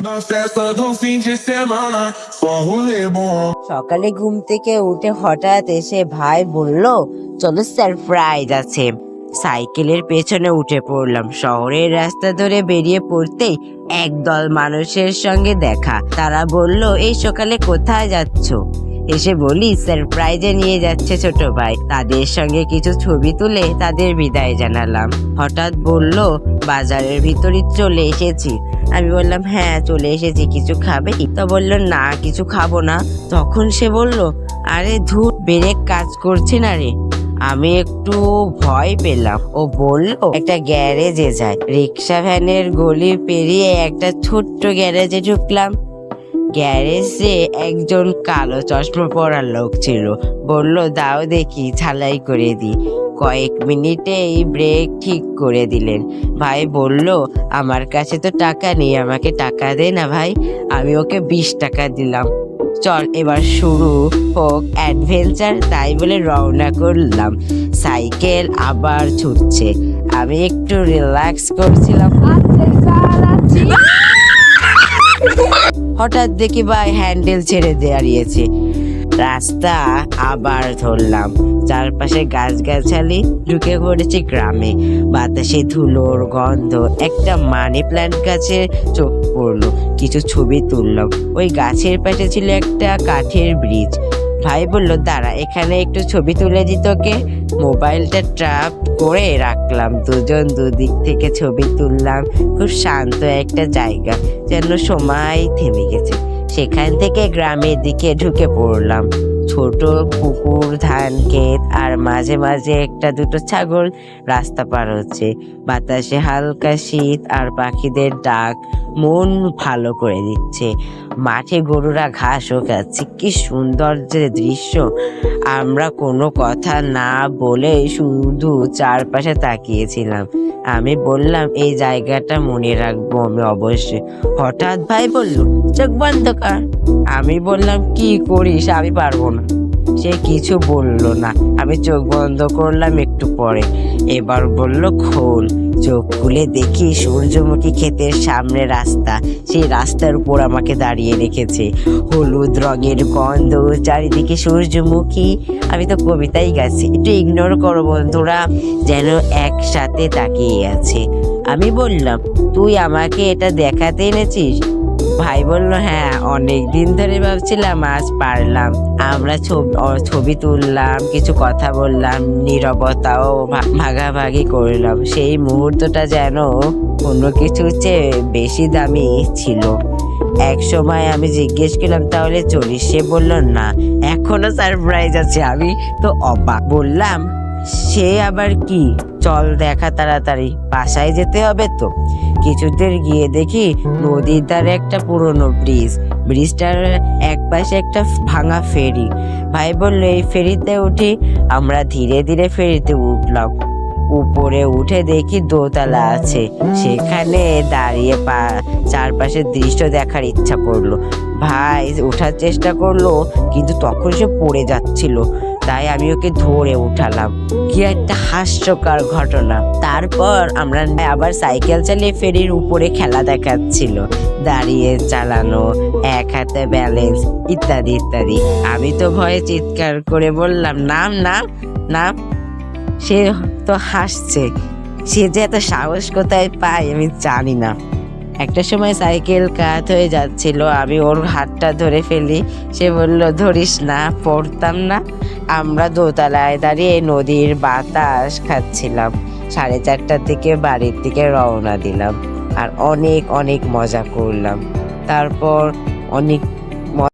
Na festa do fim de semana, só rolê bom. সকালে ঘুম থেকে উঠে হঠাৎ এসে ভাই বলল, চলো সারপ্রাইজ আছে। সাইকেলের পেছনে উঠে পড়লাম। শহরের রাস্তা ধরে বেরিয়ে পড়তেই একদল মানুষের সঙ্গে দেখা। তারা বলল, এই সকালে কোথায় যাচ্ছ? এসে বলি, সারপ্রাইজে নিয়ে যাচ্ছে ছোট ভাই। তাদের সঙ্গে কিছু ছবি তুলে তাদের বিদায় জানালাম। হঠাৎ বলল, বাজারের ভিতরে চলে এসেছি। আমি বললাম, হ্যাঁ চলে এসেছি, কিছু খাবে? তো বললো, না কিছু খাবো না। তখন সে বলল, আরে ধুর, ব্রেক কাজ করছে না রে। আমি একটু ভয় পেলাম। ও বলল, একটা গ্যারেজে যায়। রিক্সা ভ্যানের গলি পেরিয়ে একটা ছোট্ট গ্যারেজে ঢুকলাম। গ্যারেজে একজন কালো চশমা পরা লোক ছিল। বলল, দাও দেখি, ঝালাই করে দিই। কয়েক মিনিটেই ব্রেক ঠিক করে দিলেন। ভাই বলল, আমার কাছে তো টাকা নেই, আমাকে টাকা দে না ভাই। আমি ওকে 20 টাকা দিলাম। চল এবার শুরু হোক অ্যাডভেঞ্চার। তাই বলে রওনা করলাম। সাইকেল আবার ছুটছে। আমি একটু রিল্যাক্স করছিলাম। হঠাৎ দেখি ভাই হ্যান্ডেল ছেড়ে দাঁড়িয়েছে। রাস্তা আবার ধরলাম। চারপাশে গাছগাছালি, ঢুকে পড়েছি গ্রামে। বাতাসে ধুলোর গন্ধ। একটা মানি প্ল্যান্ট গাছে চোখ পড়লো। কিছু ছবি তুললাম। ওই গাছের পাশে ছিল একটা কাঠের ব্রিজ। ভাই বলল, দাঁড়া, এখানে একটু ছবি তুলে দিত তোকে। মোবাইলটা ট্র্যাপ করে রাখলাম। দুজন দুদিক থেকে ছবি তুললাম। খুব শান্ত একটা জায়গা, যেন সময় থেমে গেছে। সেখান থেকে গ্রামের দিকে ঢুকে পড়লাম। ছোট পুকুর, ধান ক্ষেত, আর মাঝে মাঝে একটা দুটো ছাগল রাস্তা পার হচ্ছে। বাতাসে হালকা শীত আর পাখিদের ডাক মন ভালো করে দিচ্ছে। মাঠে গরুরা ঘাসও খাচ্ছে। কি সুন্দর যে দৃশ্য! আমরা কোনো কথা না বলে শুধু চারপাশে তাকিয়েছিলাম। আমি বললাম, এই জায়গাটা মনে রাখবো আমি অবশ্যই। হঠাৎ ভাই বলল, চোখ বন্ধ কর। আমি বললাম, কি করিস? আমি পারবো না। সে কিছু বলল না। আমি চোখ বন্ধ করলাম একটু পরে। এবার বলল, খোল। চোখ খুলে দেখি সূর্যমুখী ক্ষেতের সামনে রাস্তা। সেই রাস্তার উপর আমাকে দাঁড়িয়ে রেখেছে। হলুদ রঙের গন্ধ, চারিদিকে সূর্যমুখী। আমি তো কবিতাই গাইছি। একটু ইগনোর করো বন্ধুরা, যেন একসাথে তাকিয়ে আছে। আমি বললাম, তুই আমাকে এটা দেখাতে এনেছিস? ভাই বলল, হ্যাঁ, অনেক দিন ধরে ভাবছিলাম, আজ পারলাম। আমরা ছবি তুললাম, কিছু কথা বললাম, নীরবতাও ভাগাভাগি করলাম। সেই মুহূর্তটা যেন অন্য কিছুর চেয়ে বেশি দামি ছিল। এক সময় আমি জিজ্ঞেস করলাম, তাহলে চলিস? সে বলল, না, এখনো সারপ্রাইজ আছে। আমি তো অবাক। বললাম, সে আবার কি? চল দেখা তাড়াতাড়ি, বাসায় যেতে হবে তো। কিছুদের গিয়ে দেখি নদীর ধারে একটা পুরনো ব্রিজ। ব্রিজটার এক পাশে একটা ভাঙা ফেরি। ভাই বললো, এই ফেরিতে উঠি। আমরা ধীরে ধীরে ফেরিতে উঠলাম। উপরে উঠে দেখি দোতলা আছে। সেখানে দাঁড়িয়ে চারপাশের দৃশ্য দেখার ইচ্ছা করলো। ভাই ওঠার চেষ্টা করলো, কিন্তু তখন সে পড়ে যাচ্ছিল। তাই আমি ওকে ধরে উঠালাম। কি একটা হাস্যকর ঘটনা! তারপর আমরা আবার সাইকেল চালিয়ে ফেরির উপরে খেলা দেখাচ্ছিল। দাঁড়িয়ে চালানো, এক হাতে ব্যালেন্স, ইত্যাদি ইত্যাদি। আমি তো ভয়ে চিৎকার করে বললাম, নাম নাম নাম। সে তো হাসছে। সে যে এত সাহস কোথায় পায় আমি জানি না। একটা সময় সাইকেল কাত হয়ে যাচ্ছিল। আমি ওর হাতটা ধরে ফেলি। সে বলল, ধরিস না, পড়তাম না। আমরা দোতলায় দাঁড়িয়ে নদীর বাতাস খাচ্ছিলাম। 4:30টার দিকে বাড়ির দিকে রওনা দিলাম। আর অনেক অনেক মজা করলাম। তারপর অনেক